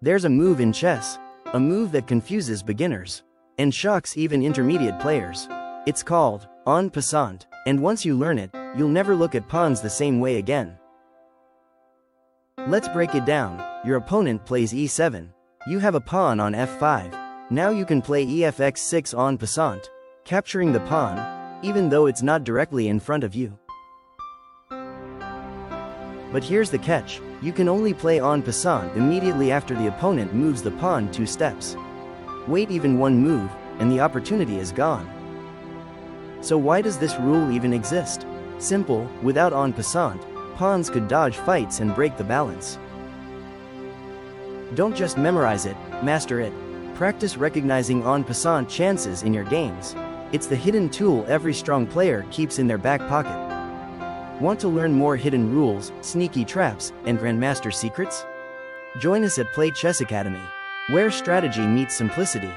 There's a move in chess, a move that confuses beginners and shocks even intermediate players. It's called En Passant, and once you learn it, you'll never look at pawns the same way again. Let's break it down. Your opponent plays e7. You have a pawn on f5. Now you can play efx6 en passant, capturing the pawn, even though it's not directly in front of you. But here's the catch, you can only play en passant immediately after the opponent moves the pawn 2 steps. Wait even one move, and the opportunity is gone. So why does this rule even exist? Simple, without en passant, pawns could dodge fights and break the balance. Don't just memorize it, master it. Practice recognizing en passant chances in your games. It's the hidden tool every strong player keeps in their back pocket. Want to learn more hidden rules, sneaky traps, and grandmaster secrets? Join us at Play Chess Academy, where strategy meets simplicity.